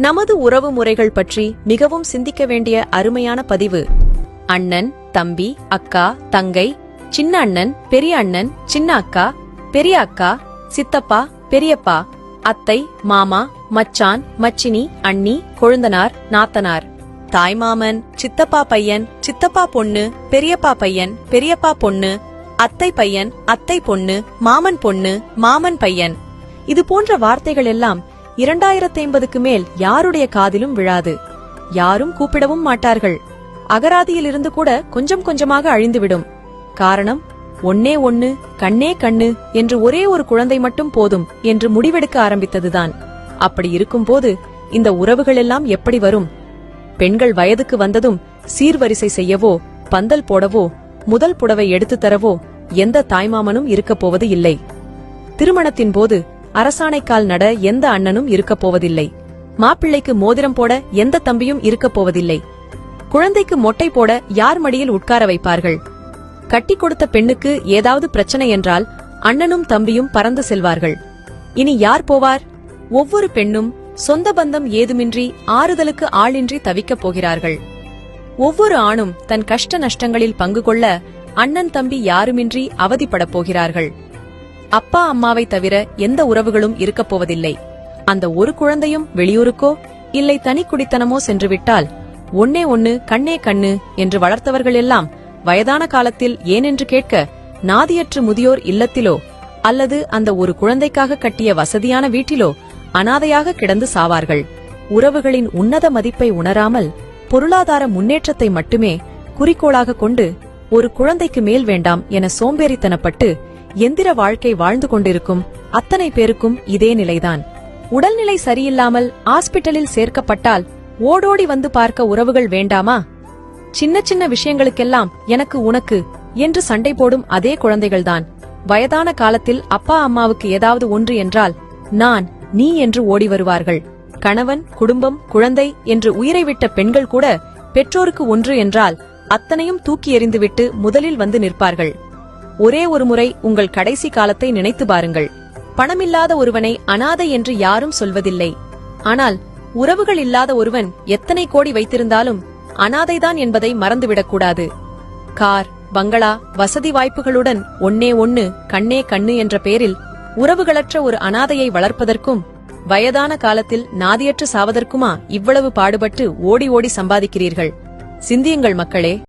நமது உறவு முறைகள் பற்றி மிகவும் சிந்திக்க வேண்டிய அருமையான பதிவு. அண்ணன், தம்பி, அக்கா, தங்கை, சின்ன அண்ணன், பெரிய அண்ணன், சின்ன அக்கா, பெரிய அக்கா, சித்தப்பா, பெரியப்பா, அத்தை, மாமா, மச்சான், மச்சினி, அண்ணி, கொழுந்தனார், நாத்தனார், தாய்மாமன், சித்தப்பா பையன், சித்தப்பா பொண்ணு, பெரியப்பா பையன், பெரியப்பா பொண்ணு, அத்தை பையன், அத்தை பொண்ணு, மாமன் பொண்ணு, மாமன் பையன். இது போன்ற வார்த்தைகள் எல்லாம் 2050க்கு மேல் யாருடைய காதிலும் விழாது. யாரும் கூப்பிடவும் மாட்டார்கள். அகராதியிலிருந்து கூட கொஞ்சம் கொஞ்சமாக அழிந்துவிடும். காரணம், ஒன்னே ஒன்னு, கண்ணே கண்ணு என்று ஒரே ஒரு குழந்தை மட்டும் போதும் என்று முடிவெடுக்க ஆரம்பித்ததுதான். அப்படி இருக்கும்போது இந்த உறவுகள் எல்லாம் எப்படி வரும்? பெண்கள் வயதுக்கு வந்ததும் சீர்வரிசை செய்யவோ, பந்தல் போடவோ, முதல் புடவை எடுத்து தரவோ எந்த தாய்மாமனும் இருக்கப் போவது இல்லை. திருமணத்தின் போது அரசாணைக்கால் நட எந்த அண்ணனும் இருக்கப் போவதில்லை. மாப்பிள்ளைக்கு மோதிரம் போட எந்த தம்பியும் இருக்கப் போவதில்லை. குழந்தைக்கு மொட்டை போட யார் மடியில் உட்கார வைப்பார்கள்? கட்டி கொடுத்த பெண்ணுக்கு ஏதாவது பிரச்சனை என்றால் அண்ணனும் தம்பியும் பறந்து செல்வார்கள். இனி யார் போவார்? ஒவ்வொரு பெண்ணும் சொந்த பந்தம் ஏதுமின்றி ஆறுதலுக்கு ஆளின்றி தவிக்கப் போகிறார்கள். ஒவ்வொரு ஆணும் தன் கஷ்ட நஷ்டங்களில் பங்கு கொள்ள அண்ணன் தம்பி யாருமின்றி அவதிப்படப் போகிறார்கள். அப்பா அம்மாவை தவிர எந்த உறவுகளும் இருக்கப் போவதில்லை. அந்த ஒரு குழந்தையும் வெளியூருக்கோ இல்லை தனி குடித்தனமோ சென்றுவிட்டால் ஒன்னே ஒன்னு, கண்ணே கண்ணு என்று வளர்த்தவர்கள் எல்லாம் வயதான காலத்தில் ஏனென்று கேட்க நாதியற்று முதியோர் இல்லத்திலோ அல்லது அந்த ஒரு குழந்தைக்காக கட்டிய வசதியான வீட்டிலோ அனாதையாக கிடந்து சாவார்கள். உறவுகளின் உன்னத மதிப்பை உணராமல் பொருளாதார முன்னேற்றத்தை மட்டுமே குறிக்கோளாக கொண்டு ஒரு குழந்தைக்கு மேல் வேண்டாம் என சோம்பேறித்தனப்பட்டு எந்திர வாழ்க்கை வாழ்ந்து கொண்டிருக்கும் அத்தனை பேருக்கும் இதே நிலைதான். உடல்நிலை சரியில்லாமல் ஹாஸ்பிட்டலில் சேர்க்கப்பட்டால் ஓடோடி வந்து பார்க்க உறவுகள் வேண்டாமா? சின்ன சின்ன விஷயங்களுக்கெல்லாம் எனக்கு உனக்கு என்று சண்டை போடும் அதே குழந்தைகள்தான் வயதான காலத்தில் அப்பா அம்மாவுக்கு ஏதாவது ஒன்று என்றால் நான், நீ என்று ஓடி வருவார்கள். கணவன், குடும்பம், குழந்தை என்று உயிரை விட்ட பெண்கள் கூட பெற்றோருக்கு ஒன்று என்றால் அத்தனையும் தூக்கி எறிந்துவிட்டு முதலில் வந்து நிற்பார்கள். ஒரே ஒரு முறை உங்கள் கடைசி காலத்தை நினைத்து பாருங்கள். பணமில்லாத ஒருவனை அனாதை என்று யாரும் சொல்வதில்லை. ஆனால் உறவுகள் இல்லாத ஒருவன் எத்தனை கோடி வைத்திருந்தாலும் அனாதைதான் என்பதை மறந்துவிடக்கூடாது. கார், பங்களா, வசதி வாய்ப்புகளுடன் ஒன்னே ஒன்னு, கண்ணே கண்ணு என்ற பெயரில் உறவுகளற்ற ஒரு அனாதையை வளர்ப்பதற்கும் வயதான காலத்தில் நாதியற்று சாவதற்குமா இவ்வளவு பாடுபட்டு ஓடி ஓடி சம்பாதிக்கிறீர்கள்? சிந்தியுங்கள் மக்களே.